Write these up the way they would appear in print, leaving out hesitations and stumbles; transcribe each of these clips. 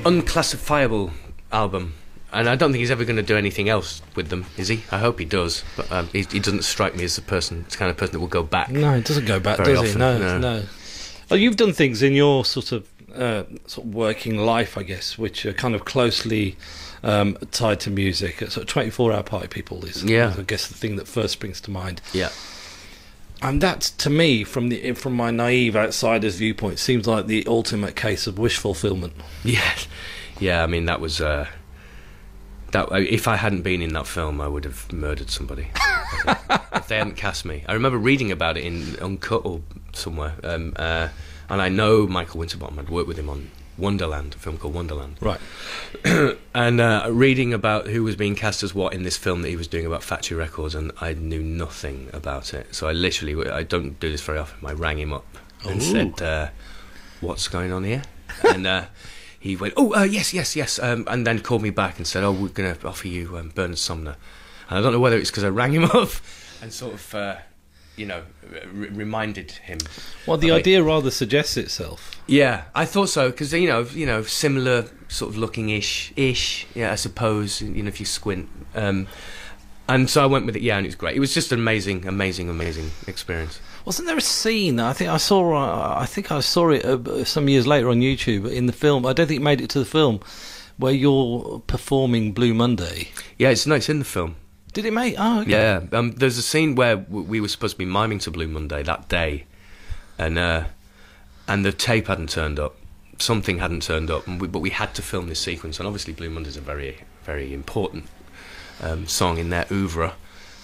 unclassifiable album. And I don't think he's ever going to do anything else with them, is he? I hope he does. But he doesn't strike me as the kind of person that will go back. No, he doesn't go back, does often. he? No. Well, you've done things in your sort of working life, I guess, which are kind of closely tied to music. So 24-hour party people is, I guess, the thing that first springs to mind. Yeah. And that, to me, from my naive outsider's viewpoint, seems like the ultimate case of wish fulfillment. Yeah. I mean, that was. If I hadn't been in that film, I would have murdered somebody. If they hadn't cast me. I remember reading about it in Uncut or somewhere, and I know Michael Winterbottom. I'd worked with him on Wonderland, a film called Wonderland. Right. And reading about who was being cast as what in this film that he was doing about Factory Records, and I knew nothing about it. So I don't do this very often, I rang him up and said, what's going on here? And he went, yes, and then called me back and said, we're going to offer you Bernard Sumner. And I don't know whether it's because I rang him up and sort of, reminded him. Well, the idea rather suggests itself. Yeah, I thought so, because, similar sort of looking-ish, I suppose, if you squint. And so I went with it, and it was great. It was just an amazing experience. Wasn't there a scene? I think I saw it some years later on YouTube in the film. I don't think it made it to the film, where you're performing Blue Monday. Yeah, it's in the film. Did it, mate? Oh, okay. Yeah. There's a scene where we were supposed to be miming to Blue Monday that day, and the tape hadn't turned up. Something hadn't turned up, but we had to film this sequence. And obviously, Blue Monday is a very, very important song in their oeuvre,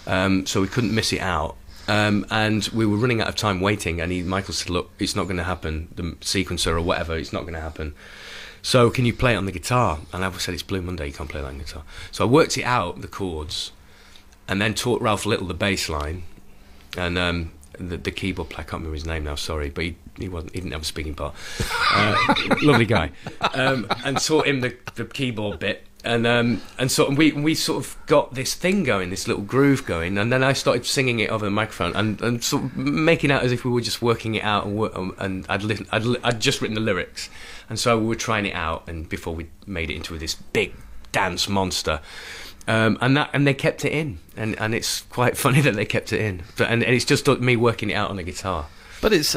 so we couldn't miss it out. And we were running out of time waiting, and Michael said, look, it's not going to happen, the sequencer or whatever, it's not going to happen. So can you play it on the guitar? And I said, it's Blue Monday, you can't play that on guitar. So I worked it out, the chords, and then taught Ralph Little the bass line, and the keyboard player, I can't remember his name now, sorry, but he didn't have a speaking part. Lovely guy. And taught him the keyboard bit. And so we sort of got this thing going, this little groove going, and then I started singing it over the microphone and sort of making out as if we were just working it out, and I'd just written the lyrics, and so we were trying it out, and before we made it into this big dance monster, and they kept it in, and it's quite funny that they kept it in, and it's just me working it out on the guitar. But it's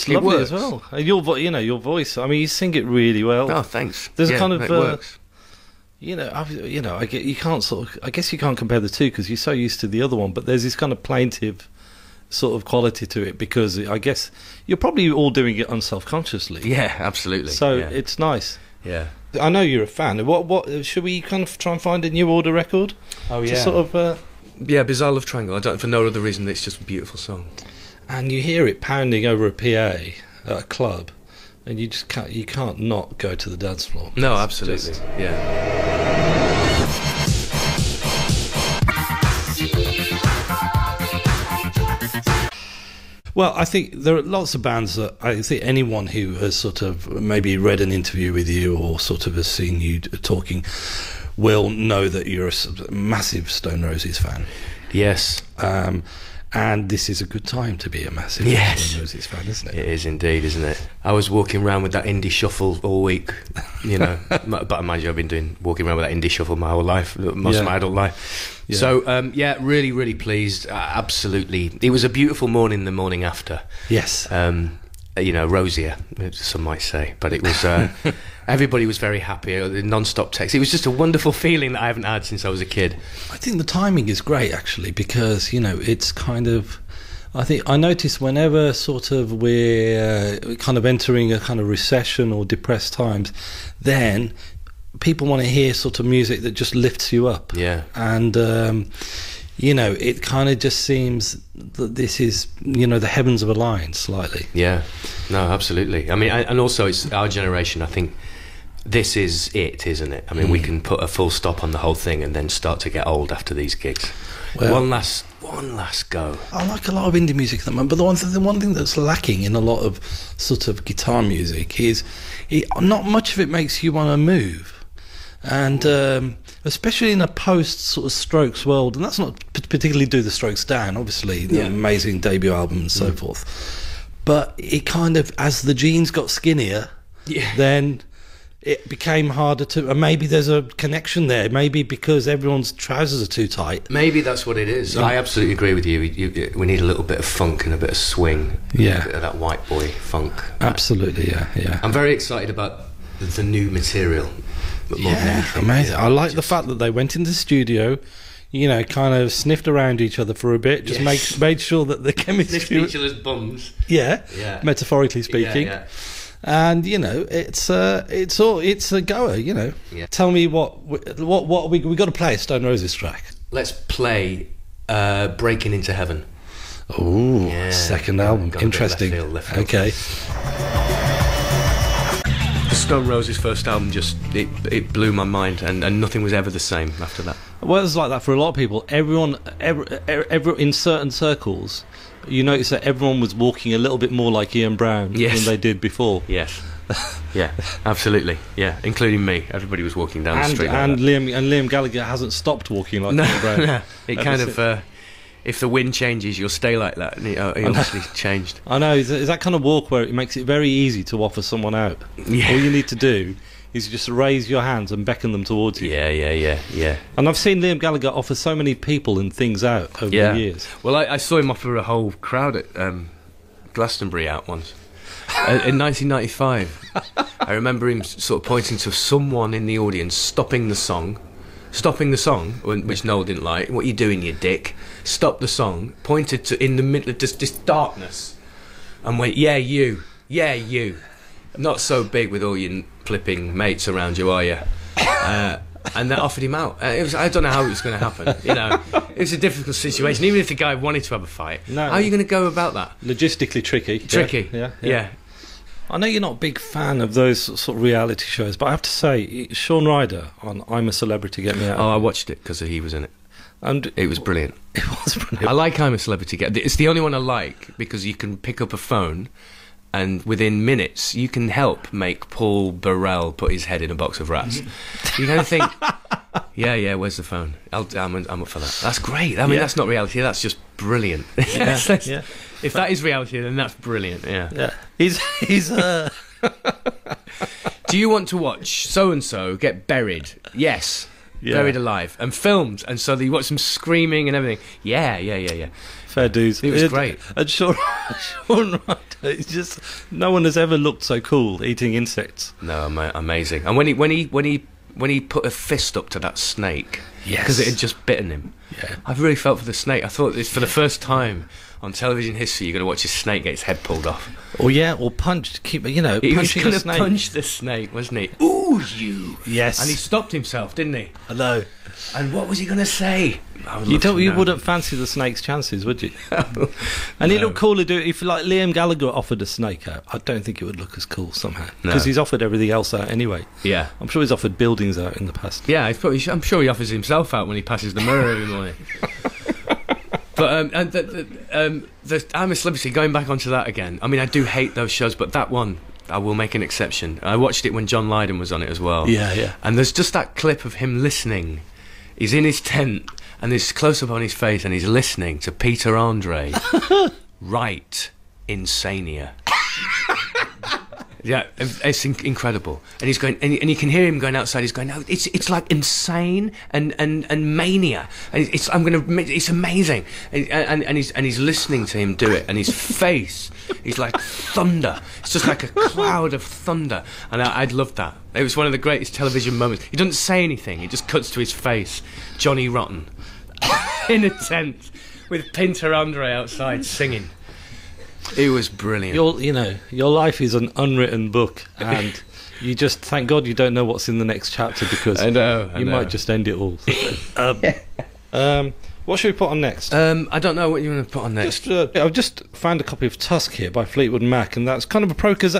lovely as well. And your voice. I mean, you sing it really well. Oh, thanks. There's a kind of it works. I guess you can't compare the two because you're so used to the other one, but there's this kind of plaintive sort of quality to it, because I guess you're probably all doing it unselfconsciously. Yeah, absolutely. So it's nice. Yeah. I know you're a fan. What should we kind of try and find a New Order record? Oh, yeah. To sort of Bizarre Love Triangle. I don't, for no other reason, it's just a beautiful song. And you hear it pounding over a PA at a club, and you can't not go to the dance floor. No, absolutely. Well, I think there are lots of bands that I think anyone who has sort of maybe read an interview with you or sort of has seen you talking will know that you're a massive Stone Roses fan. Yes. And this is a good time to be a massive Stone Roses fan, isn't it? It is indeed, isn't it? I was walking around with that indie shuffle all week, but mind you, I've been walking around with that indie shuffle my whole life, most of my adult life. Yeah. So, really, really pleased. Absolutely. It was a beautiful morning the morning after. Yes. Rosier, some might say, but it was... everybody was very happy, non-stop text. It was just a wonderful feeling that I haven't had since I was a kid. I think the timing is great, actually, because, it's kind of... I think I notice whenever sort of we're kind of entering a kind of recession or depressed times, then people want to hear sort of music that just lifts you up. Yeah. And... it kind of just seems that this is, the heavens have aligned slightly. Yeah, no, absolutely. I mean, and also it's our generation, I think this is it, isn't it? I mean, we can put a full stop on the whole thing and then start to get old after these gigs. Well, one last go. I like a lot of indie music at the moment, but the one thing that's lacking in a lot of sort of guitar music is not much of it makes you want to move. And especially in a post sort of Strokes world, and that's not particularly do the Strokes down, obviously, the amazing debut album and so forth, but it kind of, as the jeans got skinnier, then it became harder to, and maybe there's a connection there, maybe because everyone's trousers are too tight. Maybe that's what it is. I absolutely agree with you. We need a little bit of funk and a bit of swing. Yeah. A bit of that white boy funk. Absolutely, yeah. I'm very excited about the new material. Yeah, amazing. I like the fact that they went into the studio, you know, kind of sniffed around each other for a bit, just made sure that the chemistry... Sniffed each other's bums. Yeah, metaphorically speaking. Yeah. And, you know, it's a goer, you know. Yeah. Tell me what we got to play a Stone Roses track. Let's play Breaking Into Heaven. Oh, second album. Interesting. Left field. Okay. The Stone Roses' first album it blew my mind, and nothing was ever the same after that. Well, it was like that for a lot of people. Everyone in certain circles, you notice that everyone was walking a little bit more like Ian Brown than they did before. Yes. Yeah, absolutely. Yeah, including me. Everybody was walking down the street. And Liam Gallagher hasn't stopped walking like Ian Brown. No. It kind of... if the wind changes, you'll stay like that. And he obviously changed. I know. It's that kind of walk where it makes it very easy to offer someone out. Yeah. All you need to do is just raise your hands and beckon them towards you. Yeah. And I've seen Liam Gallagher offer so many people and things out over the years. Well, I saw him offer a whole crowd at Glastonbury out once. In 1995. I remember him sort of pointing to someone in the audience, stopping the song, which Noel didn't like. What are you doing, you dick? Stopped the song, pointed to in the middle of this darkness, and went, yeah, you. Not so big with all your flipping mates around you, are you? And that offered him out. I don't know how it was going to happen. You know, it was a difficult situation. Even if the guy wanted to have a fight, how are you going to go about that? Logistically tricky. Yeah. I know you're not a big fan of those sort of reality shows, but I have to say, Sean Ryder on I'm a Celebrity, Get Me Out. Oh, I watched it because he was in it. And it was brilliant. It was brilliant. I like I'm a Celebrity, It's the only one I like because you can pick up a phone and within minutes you can help make Paul Burrell put his head in a box of rats. You kind of think, yeah, where's the phone? I'm up for that. That's great. I mean, that's not reality. That's just brilliant. Yeah. If that is reality, then that's brilliant. Yeah. He's Do you want to watch so and so get buried? Yes. Yeah. Buried alive and filmed, and so you watch them screaming and everything. Yeah. Fair dues. It was great. And Sean Ryder, it's just no one has ever looked so cool eating insects. No, amazing. And when he put a fist up to that snake, because it had just bitten him. Yeah, I really felt for the snake. I thought it's for the first time on television history you're going to watch a snake get its head pulled off. Or punched. He was going to punch the snake, wasn't he? Ooh, you. Yes. And he stopped himself, didn't he? Hello. And what was he going to say? You wouldn't fancy the snake's chances, would you? And it looked cooler. If like Liam Gallagher offered a snake out, I don't think it would look as cool somehow because he's offered everything else out anyway. Yeah, I'm sure he's offered buildings out in the past. Yeah, I'm sure he offers himself out when he passes the mirror every morning. But I'm a Celebrity, going back onto that again. I mean, I do hate those shows, but that one I will make an exception. I watched it when John Lydon was on it as well. Yeah. And there's just that clip of him listening. He's in his tent, and there's close up on his face, and he's listening to Peter Andre write Insania. Yeah, it's incredible. And he's going, and you can hear him going outside. He's going, no, it's like insane and mania. And it's amazing. And he's listening to him do it, and his face is like thunder. It's just like a cloud of thunder. And I'd love that. It was one of the greatest television moments. He doesn't say anything. It just cuts to his face, Johnny Rotten, in a tent with Peter Andre outside singing. It was brilliant. Your life is an unwritten book, and you just thank God you don't know what's in the next chapter because I know. Might just end it all. What should we put on next? I don't know what you want to put on next. I've just found a copy of Tusk here by Fleetwood Mac, and that's kind of a pro because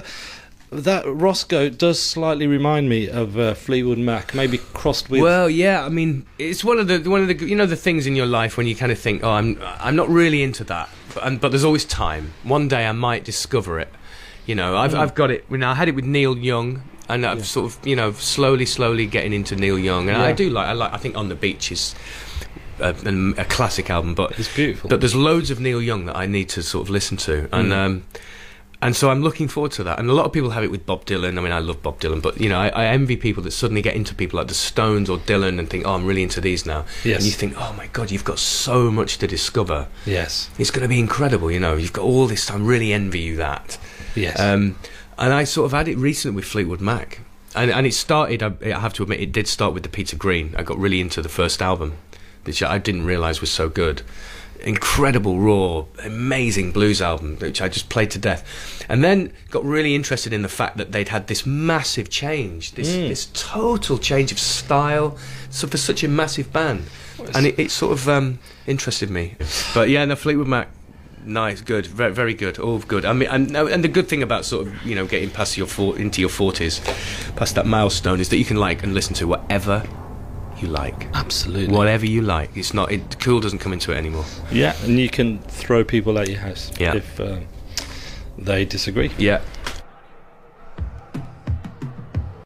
that Roscoe does slightly remind me of Fleetwood Mac, maybe crossed with. Well, yeah, I mean, it's one of the the things in your life when you kind of think, oh, I'm not really into that, but there's always time. One day I might discover it. I've got it. I had it with Neil Young, and I've sort of slowly getting into Neil Young, and I think On the Beach is a classic album, but it's beautiful. But there's loads of Neil Young that I need to sort of listen to, and And so I'm looking forward to that. And a lot of people have it with Bob Dylan. I mean, I love Bob Dylan, but, you know, I envy people that suddenly get into people like the Stones or Dylan and think, oh, I'm really into these now. Yes. And you think, oh my God, you've got so much to discover. Yes. It's going to be incredible, you know. You've got all this time. Really envy you that. Yes. And I sort of had it recently with Fleetwood Mac. And it started, I have to admit, it did start with the Peter Green. I got really into the first album, which I didn't realise was so good. Incredible, raw, amazing blues album, which I just played to death. And then got really interested in the fact that they'd had this massive change, this total change of style, so for such a massive band. And it sort of interested me. But yeah, no, Fleetwood Mac, nice, good, very, very good, all good. I mean, and the good thing about sort of, you know, getting past into your 40s, past that milestone, is that you can like and listen to whatever you like. Absolutely. Whatever you like. It's not, cool doesn't come into it anymore. Yeah, and you can throw people out your house if they disagree. Yeah.